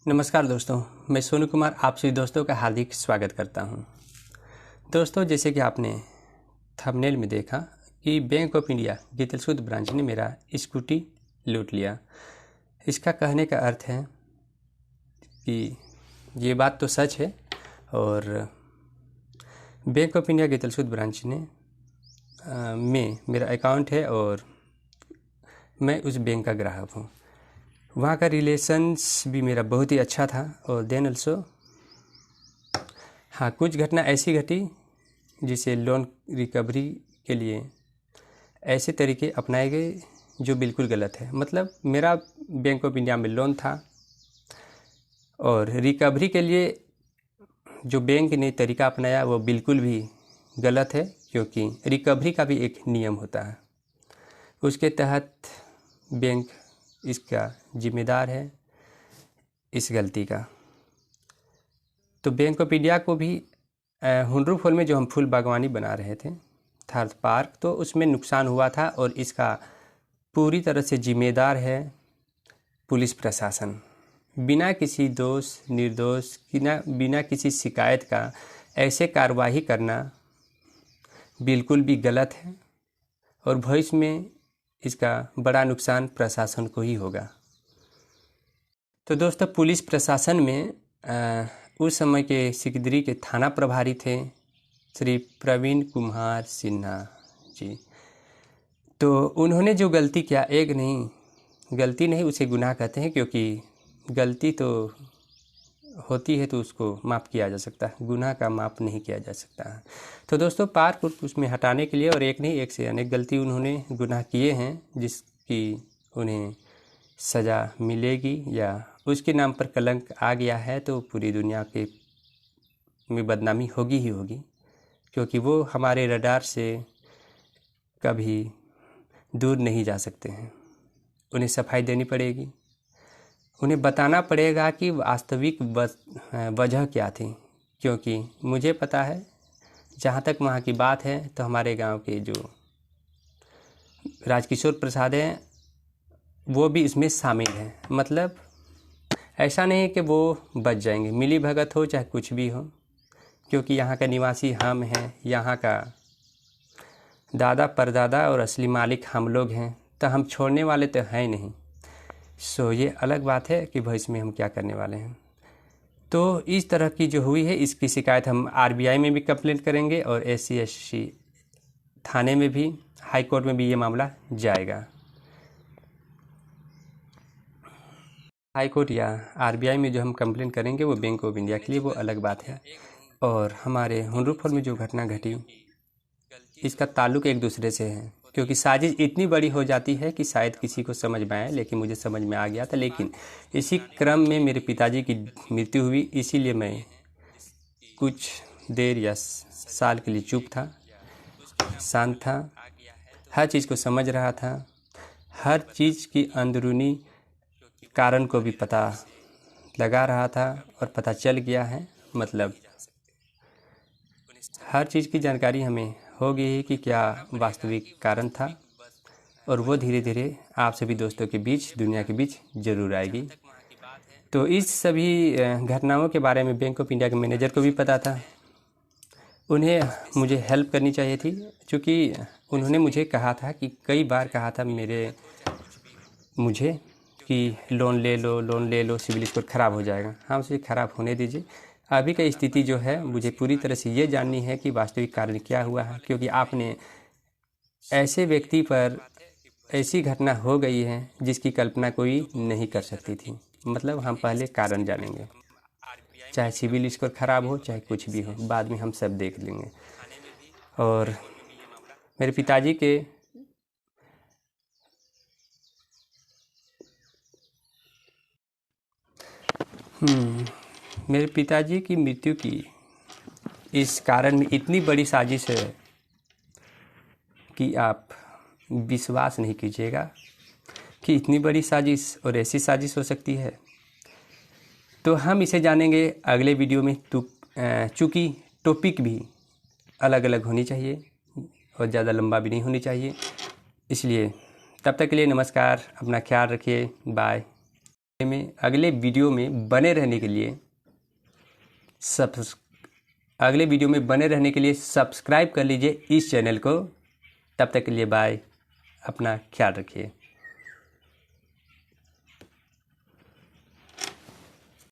नमस्कार दोस्तों, मैं सोनू कुमार आप सभी दोस्तों का हार्दिक स्वागत करता हूं। दोस्तों, जैसे कि आपने थंबनेल में देखा कि बैंक ऑफ इंडिया गीतलसूद ब्रांच ने मेरा स्कूटी लूट लिया। इसका कहने का अर्थ है कि ये बात तो सच है और बैंक ऑफ इंडिया गीतलसूद ब्रांच ने में मेरा अकाउंट है और मैं उस बैंक का ग्राहक हूँ। वहाँ का रिलेशंस भी मेरा बहुत ही अच्छा था और देन ऑल्सो हाँ, कुछ घटना ऐसी घटी जिसे लोन रिकवरी के लिए ऐसे तरीके अपनाए गए जो बिल्कुल गलत है। मतलब मेरा बैंक ऑफ इंडिया में लोन था और रिकवरी के लिए जो बैंक ने तरीका अपनाया वो बिल्कुल भी गलत है, क्योंकि रिकवरी का भी एक नियम होता है। उसके तहत बैंक इसका जिम्मेदार है इस गलती का। तो बैंक ऑफ इंडिया को भी हुंडरू फॉल में जो हम फूल बागवानी बना रहे थे थर्ड पार्क, तो उसमें नुकसान हुआ था और इसका पूरी तरह से जिम्मेदार है पुलिस प्रशासन। बिना किसी दोष निर्दोष बिना किसी शिकायत का ऐसे कार्रवाई करना बिल्कुल भी गलत है और भविष्य में इसका बड़ा नुकसान प्रशासन को ही होगा। तो दोस्तों, पुलिस प्रशासन में उस समय के सिकदरी के थाना प्रभारी थे श्री प्रवीण कुमार सिन्हा जी। तो उन्होंने जो गलती किया, एक नहीं, गलती नहीं उसे गुनाह कहते हैं, क्योंकि गलती तो होती है तो उसको माफ़ किया जा सकता है, गुनाह का माफ़ नहीं किया जा सकता है। तो दोस्तों, पार्क उसमें हटाने के लिए और एक नहीं एक से अनेक गलती उन्होंने गुनाह किए हैं जिसकी उन्हें सज़ा मिलेगी या उसके नाम पर कलंक आ गया है तो पूरी दुनिया के में बदनामी होगी ही होगी, क्योंकि वो हमारे रडार से कभी दूर नहीं जा सकते हैं। उन्हें सफाई देनी पड़ेगी, उन्हें बताना पड़ेगा कि वास्तविक वजह क्या थी, क्योंकि मुझे पता है जहाँ तक वहाँ की बात है तो हमारे गांव के जो राजकिशोर प्रसाद हैं वो भी इसमें शामिल हैं। मतलब ऐसा नहीं कि वो बच जाएंगे, मिली भगत हो चाहे कुछ भी हो, क्योंकि यहाँ का निवासी हम हैं, यहाँ का दादा परदादा और असली मालिक हम लोग हैं, तो हम छोड़ने वाले तो हैं नहीं। सो ये अलग बात है कि भविष्य में हम क्या करने वाले हैं। तो इस तरह की जो हुई है इसकी शिकायत हम आरबीआई में भी कंप्लेंट करेंगे और एससी एसटी थाने में भी, हाई कोर्ट में भी ये मामला जाएगा। हाई कोर्ट या आरबीआई में जो हम कंप्लेंट करेंगे वो बैंक ऑफ इंडिया के लिए, वो अलग बात है। और हमारे हुंडरू फॉल में जो घटना घटी इसका ताल्लुक एक दूसरे से है, क्योंकि साजिश इतनी बड़ी हो जाती है कि शायद किसी को समझ में आए, लेकिन मुझे समझ में आ गया था। लेकिन इसी क्रम में मेरे पिताजी की मृत्यु हुई, इसीलिए मैं कुछ देर या साल के लिए चुप था, शांत था, हर चीज़ को समझ रहा था, हर चीज़ की अंदरूनी कारण को भी पता लगा रहा था और पता चल गया है। मतलब हर चीज़ की जानकारी हमें हो गई है कि क्या वास्तविक कारण था, और वो धीरे धीरे आप सभी दोस्तों के बीच, दुनिया के बीच ज़रूर आएगी। तो इस सभी घटनाओं के बारे में बैंक ऑफ इंडिया के मैनेजर को भी पता था। उन्हें मुझे हेल्प करनी चाहिए थी, क्योंकि उन्होंने मुझे कहा था कि कई बार कहा था मुझे कि लोन ले लो, सिविल स्कोर ख़राब हो जाएगा। हाँ, उसे ख़राब होने दीजिए। अभी का स्थिति जो है मुझे पूरी तरह से ये जाननी है कि वास्तविक कारण क्या हुआ है, क्योंकि आपने ऐसे व्यक्ति पर ऐसी घटना हो गई है जिसकी कल्पना कोई नहीं कर सकती थी। मतलब हम पहले कारण जानेंगे, चाहे सिविल स्कोर ख़राब हो चाहे कुछ भी हो, बाद में हम सब देख लेंगे। और मेरे पिताजी के मेरे पिताजी की मृत्यु की इस कारण में इतनी बड़ी साजिश है कि आप विश्वास नहीं कीजिएगा कि इतनी बड़ी साजिश और ऐसी साजिश हो सकती है। तो हम इसे जानेंगे अगले वीडियो में। चूँकि टॉपिक भी अलग अलग होनी चाहिए और ज़्यादा लंबा भी नहीं होनी चाहिए, इसलिए तब तक के लिए नमस्कार, अपना ख्याल रखिए, बाय। अगले वीडियो में बने रहने के लिए सब्सक्राइब कर लीजिए इस चैनल को। तब तक के लिए बाय, अपना ख्याल रखिए।